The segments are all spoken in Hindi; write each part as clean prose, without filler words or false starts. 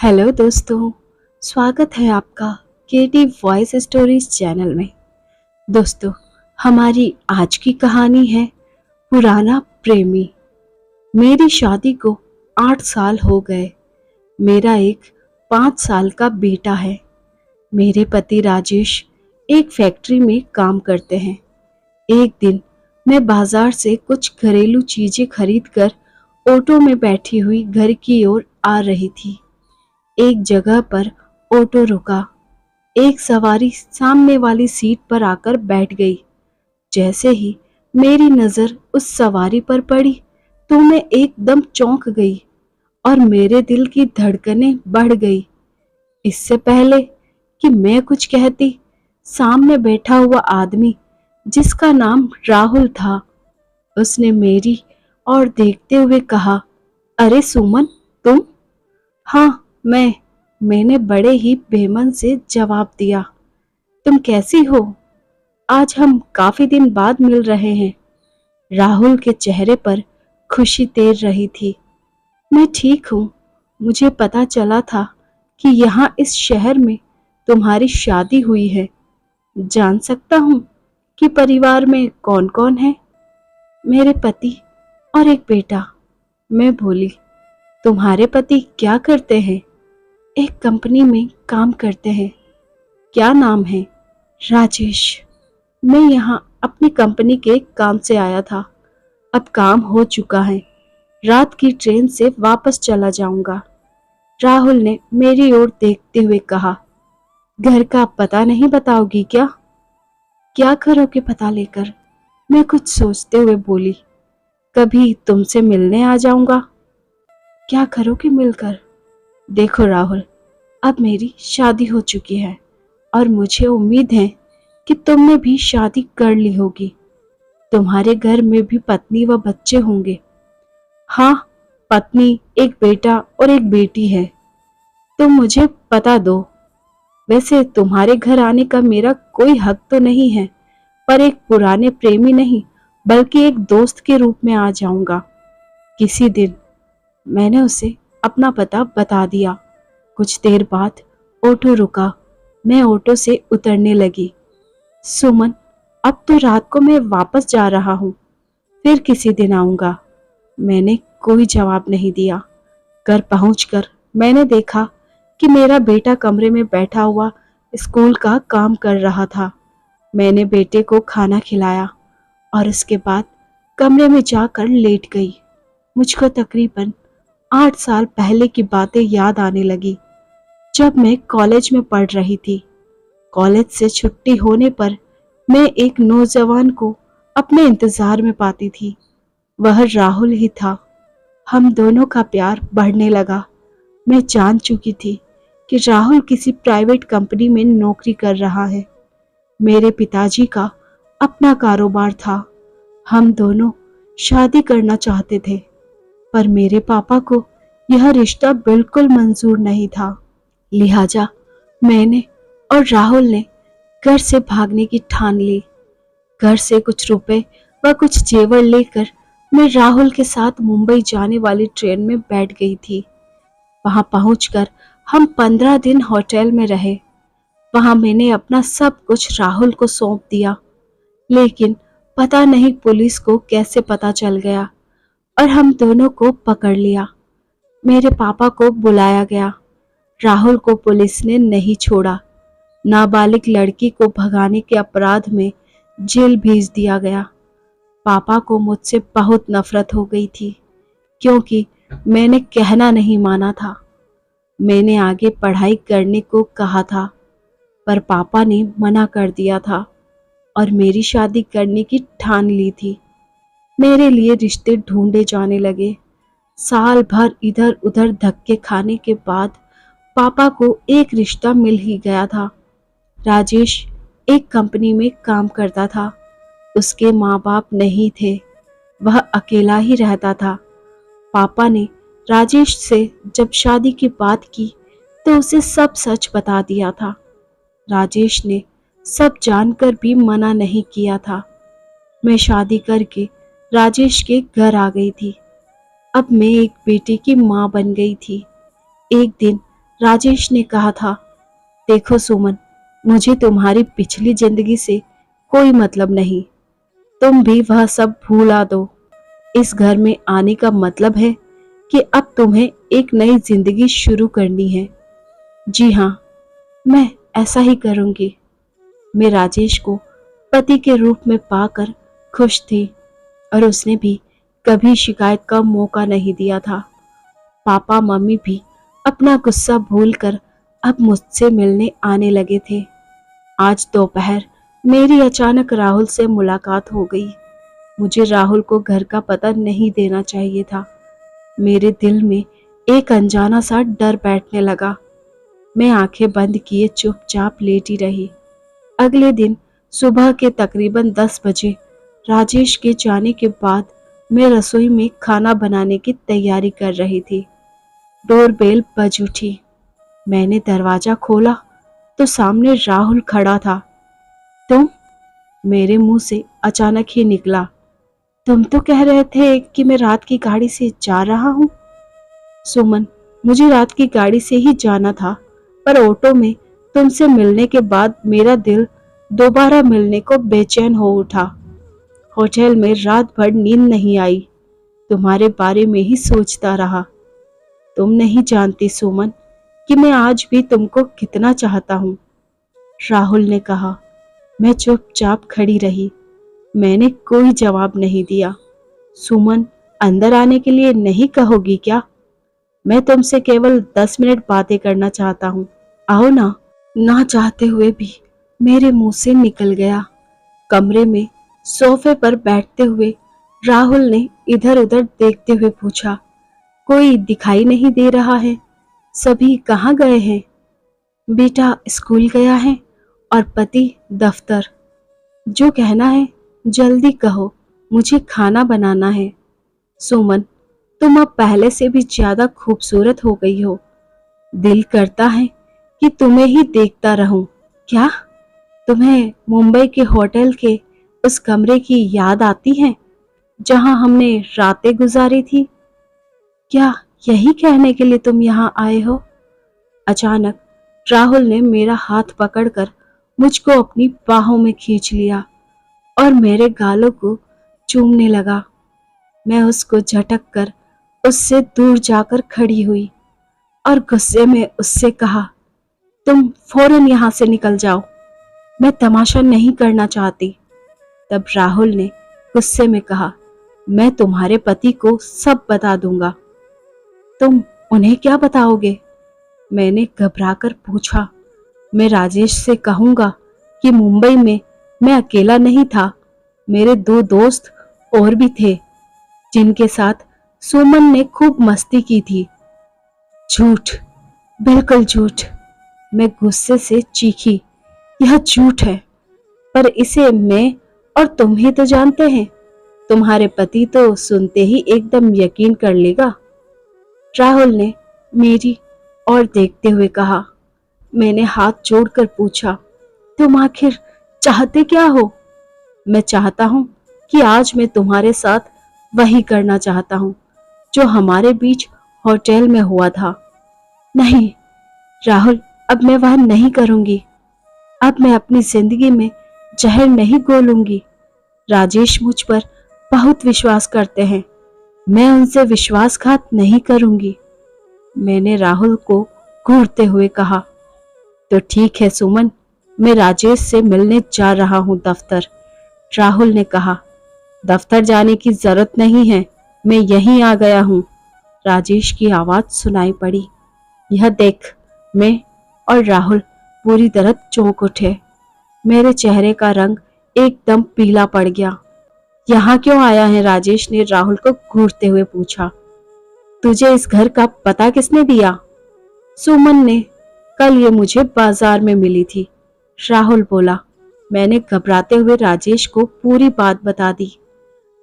हेलो दोस्तों, स्वागत है आपका क्रिएटिव वॉइस स्टोरीज चैनल में। दोस्तों, हमारी आज की कहानी है पुराना प्रेमी। मेरी शादी को 8 साल हो गए। मेरा एक 5 साल का बेटा है। मेरे पति राजेश एक फैक्ट्री में काम करते हैं। एक दिन मैं बाजार से कुछ घरेलू चीजें खरीदकर ऑटो में बैठी हुई घर की ओर आ रही थी। एक जगह पर ऑटो रुका। एक सवारी सामने वाली सीट पर आकर बैठ गई। जैसे ही मेरी नजर उस सवारी पर पड़ी तो मैं एकदम चौंक गई और मेरे दिल की धड़कनें बढ़ गई। इससे पहले कि मैं कुछ कहती, सामने बैठा हुआ आदमी, जिसका नाम राहुल था, उसने मेरी ओर देखते हुए कहा, अरे सुमन, तुम? हाँ, मैंने बड़े ही बेमन से जवाब दिया। तुम कैसी हो? आज हम काफी दिन बाद मिल रहे हैं। राहुल के चेहरे पर खुशी तैर रही थी। मैं ठीक हूँ। मुझे पता चला था कि यहाँ इस शहर में तुम्हारी शादी हुई है। जान सकता हूँ कि परिवार में कौन कौन है? मेरे पति और एक बेटा, मैं बोली। तुम्हारे पति क्या करते हैं? एक कंपनी में काम करते हैं। क्या नाम है? राजेश। मैं यहाँ अपनी कंपनी के काम से आया था। अब काम हो चुका है। रात की ट्रेन से वापस चला जाऊंगा। राहुल ने मेरी ओर देखते हुए कहा, घर का पता नहीं बताओगी क्या? क्या करोगे पता लेकर? मैं कुछ सोचते हुए बोली, कभी तुमसे मिलने आ जाऊंगा। क्या करोगे मिलकर? देखो राहुल, अब मेरी शादी हो चुकी है और मुझे उम्मीद है कि तुमने भी शादी कर ली होगी। तुम्हारे घर में भी पत्नी व बच्चे होंगे। हाँ, पत्नी, एक बेटा और एक बेटी है। तुम मुझे बता दो। वैसे तुम्हारे घर आने का मेरा कोई हक तो नहीं है, पर एक पुराने प्रेमी नहीं बल्कि एक दोस्त के रूप में आ जाऊंगा किसी दिन। मैंने उसे अपना पता बता दिया। कुछ देर बाद ऑटो रुका। मैं ऑटो से उतरने लगी। सुमन, अब तो रात को मैं वापस जा रहा हूँ, फिर किसी दिन आऊंगा। मैंने कोई जवाब नहीं दिया। घर पहुंचकर मैंने देखा कि मेरा बेटा कमरे में बैठा हुआ स्कूल का काम कर रहा था। मैंने बेटे को खाना खिलाया और उसके बाद कमरे में जाकर लेट गई। मुझको तकरीबन 8 साल पहले की बातें याद आने लगी, जब मैं कॉलेज में पढ़ रही थी। कॉलेज से छुट्टी होने पर मैं एक नौजवान को अपने इंतजार में पाती थी। वह राहुल ही था। हम दोनों का प्यार बढ़ने लगा। मैं जान चुकी थी कि राहुल किसी प्राइवेट कंपनी में नौकरी कर रहा है। मेरे पिताजी का अपना कारोबार था। हम दोनों शादी करना चाहते थे, पर मेरे पापा को यह रिश्ता बिल्कुल मंजूर नहीं था। लिहाजा मैंने और राहुल ने घर से भागने की ठान ली। घर से कुछ रुपए व कुछ जेवर लेकर मैं राहुल के साथ मुंबई जाने वाली ट्रेन में बैठ गई थी। वहां पहुंचकर हम 15 दिन होटल में रहे। वहां मैंने अपना सब कुछ राहुल को सौंप दिया, लेकिन पता नहीं पुलिस को कैसे पता चल गया और हम दोनों को पकड़ लिया। मेरे पापा को बुलाया गया। राहुल को पुलिस ने नहीं छोड़ा। नाबालिग लड़की को भगाने के अपराध में जेल भेज दिया गया। पापा को मुझसे बहुत नफरत हो गई थी, क्योंकि मैंने कहना नहीं माना था। मैंने आगे पढ़ाई करने को कहा था, पर पापा ने मना कर दिया था और मेरी शादी करने की ठान ली थी। मेरे लिए रिश्ते ढूंढे जाने लगे। साल भर इधर उधर धक्के खाने के बाद पापा को एक रिश्ता मिल ही गया था। राजेश एक कंपनी में काम करता था। उसके माँ बाप नहीं थे। वह अकेला ही रहता था। पापा ने राजेश से जब शादी की बात की तो उसे सब सच बता दिया था। राजेश ने सब जानकर भी मना नहीं किया था। मैं शादी करके राजेश के घर आ गई थी। अब मैं एक बेटे की माँ बन गई थी। एक दिन राजेश ने कहा था, देखो सुमन, मुझे तुम्हारी पिछली जिंदगी से कोई मतलब नहीं। तुम भी वह सब भूला दो। इस घर में आने का मतलब है कि अब तुम्हें एक नई जिंदगी शुरू करनी है। जी हाँ, मैं ऐसा ही करूंगी। मैं राजेश को पति के रूप में पाकर खुश थी और उसने भी कभी शिकायत का मौका नहीं दिया था। पापा मम्मी भी अपना गुस्सा भूलकर अब मुझसे मिलने आने लगे थे। आज दोपहर मेरी अचानक राहुल से मुलाकात हो गई। मुझे राहुल को घर का पता नहीं देना चाहिए था। मेरे दिल में एक अनजाना सा डर बैठने लगा। मैं आंखें बंद किए चुपचाप लेटी रही। अगले दिन सुबह के तकरीबन 10 बजे राजेश के जाने के बाद मैं रसोई में खाना बनाने की तैयारी कर रही थी। डोरबेल बज उठी। मैंने दरवाजा खोला तो सामने राहुल खड़ा था। तुम? मेरे मुंह से अचानक ही निकला। तुम तो कह रहे थे कि मैं रात की गाड़ी से जा रहा हूँ। सुमन, मुझे रात की गाड़ी से ही जाना था, पर ऑटो में तुमसे मिलने के बाद मेरा दिल दोबारा मिलने को बेचैन हो उठा। होटल में रात भर नींद नहीं आई। तुम्हारे बारे में ही सोचता रहा। तुम नहीं जानती सुमन कि मैं आज भी तुमको कितना चाहता हूँ। राहुल ने कहा। मैं चुपचाप खड़ी रही। मैंने कोई जवाब नहीं दिया। सुमन, अंदर आने के लिए नहीं कहोगी क्या? मैं तुमसे केवल 10 मिनट बातें करना चाहता हूँ। आओ ना। ना चाहते हुए भी मेरे मुंह से निकल गया। कमरे में सोफे पर बैठते हुए राहुल ने इधर उधर देखते हुए पूछा, कोई दिखाई नहीं दे रहा है? सभी कहाँ गए हैं? बेटा स्कूल गया है और पति दफ्तर। जो कहना है जल्दी कहो, मुझे खाना बनाना है। सुमन, तुम अब पहले से भी ज्यादा खूबसूरत हो गई हो। दिल करता है कि तुम्हें ही देखता रहूं। क्या तुम्हें मुंबई के होटल के उस कमरे की याद आती है जहां हमने रातें गुजारी थी? क्या यही कहने के लिए तुम यहाँ आए हो? अचानक राहुल ने मेरा हाथ पकड़कर मुझको अपनी बाहों में खींच लिया और मेरे गालों को चूमने लगा। मैं उसको झटक कर उससे दूर जाकर खड़ी हुई और गुस्से में उससे कहा, तुम फौरन यहाँ से निकल जाओ। मैं तमाशा नहीं करना चाहती। तब राहुल ने गुस्से में कहा, मैं तुम्हारे पति को सब बता दूंगा। तुम उन्हें क्या बताओगे? मैंने घबराकर पूछा। मैं राजेश से कहूंगा कि मुंबई में मैं अकेला नहीं था। मेरे 2 दोस्त और भी थे जिनके साथ सुमन ने खूब मस्ती की थी। झूठ, बिल्कुल झूठ। मैं गुस्से से चीखी, यह झूठ है। पर इसे मैं और तुम ही तो जानते हैं। तुम्हारे पति तो सुनते ही एकदम यकीन कर लेगा। राहुल ने मेरी ओर देखते हुए कहा। मैंने हाथ जोड़कर पूछा, तुम आखिर चाहते क्या हो? मैं चाहता हूं कि आज मैं तुम्हारे साथ वही करना चाहता हूं जो हमारे बीच होटल में हुआ था। नहीं राहुल, अब मैं वह नहीं करूंगी। अब मैं अपनी जिंदगी में जहर नहीं घोलूंगी। राजेश मुझ पर बहुत विश्वास करते हैं। मैं उनसे विश्वासघात नहीं करूंगी। मैंने राहुल को घूरते हुए कहा। तो ठीक है सुमन, मैं राजेश से मिलने जा रहा हूं दफ्तर। राहुल ने कहा। दफ्तर जाने की जरूरत नहीं है, मैं यहीं आ गया हूं। राजेश की आवाज सुनाई पड़ी। यह देख, मैं और राहुल पूरी तरह चौंक उठे। मेरे चेहरे का रंग एकदम पीला पड़ गया। यहाँ क्यों आया है? राजेश ने राहुल को घूरते हुए पूछा। तुझे इस घर का पता किसने दिया? सुमन ने। कल ये मुझे बाजार में मिली थी, राहुल बोला। मैंने घबराते हुए राजेश को पूरी बात बता दी।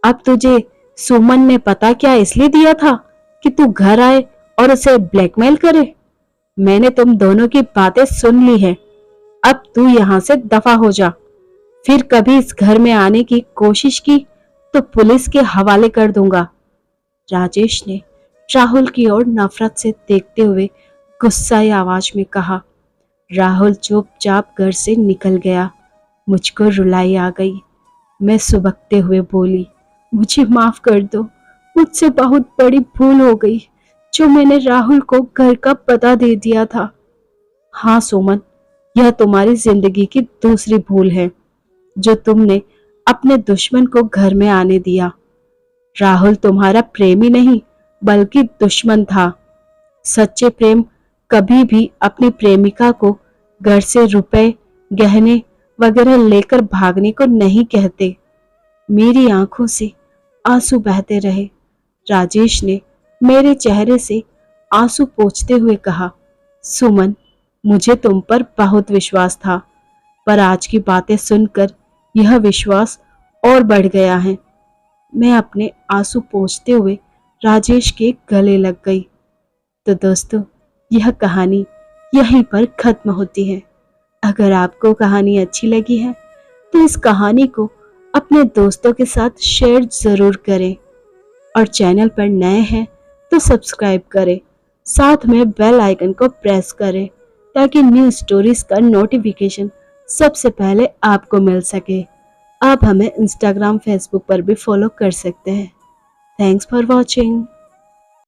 अब तुझे सुमन ने पता क्या इसलिए दिया था कि तू घर आए और उसे ब्लैकमेल करे? मैंने तुम दोनों की बातें सुन ली हैं। अब तू यहाँ से दफा हो जा। फिर कभी इस घर में आने की कोशिश की तो पुलिस के हवाले कर दूंगा। राजेश ने राहुल की ओर नफरत से देखते हुए गुस्साई आवाज में कहा। राहुल चुपचाप घर से निकल गया। मुझको रुलाई आ गई। मैं सुबकते हुए बोली, मुझे माफ कर दो, मुझसे बहुत बड़ी भूल हो गई जो मैंने राहुल को घर का पता दे दिया था। हाँ सुमन, यह तुम्हारी जिंदगी की दूसरी भूल है जो तुमने अपने दुश्मन को घर में आने दिया। राहुल तुम्हारा प्रेमी नहीं बल्कि दुश्मन था। सच्चे प्रेम कभी भी अपनी प्रेमिका को घर से रुपए, गहने वगैरह लेकर भागने को नहीं कहते। मेरी आंखों से आंसू बहते रहे। राजेश ने मेरे चेहरे से आंसू पोंछते हुए कहा, सुमन, मुझे तुम पर बहुत विश्वास था, पर आज की बातें सुनकर यह विश्वास और बढ़ गया है। मैं अपने आंसू पोंछते हुए राजेश के गले लग गई। तो दोस्तों, यह कहानी यहीं पर खत्म होती है। अगर आपको कहानी अच्छी लगी है तो इस कहानी को अपने दोस्तों के साथ शेयर ज़रूर करें और चैनल पर नए हैं तो सब्सक्राइब करें। साथ में बेल आइकन को प्रेस करें ताकि न्यू स्टोरीज का नोटिफिकेशन सबसे पहले आपको मिल सके। आप हमें इंस्टाग्राम, फेसबुक पर भी फॉलो कर सकते हैं। Thanks for watching.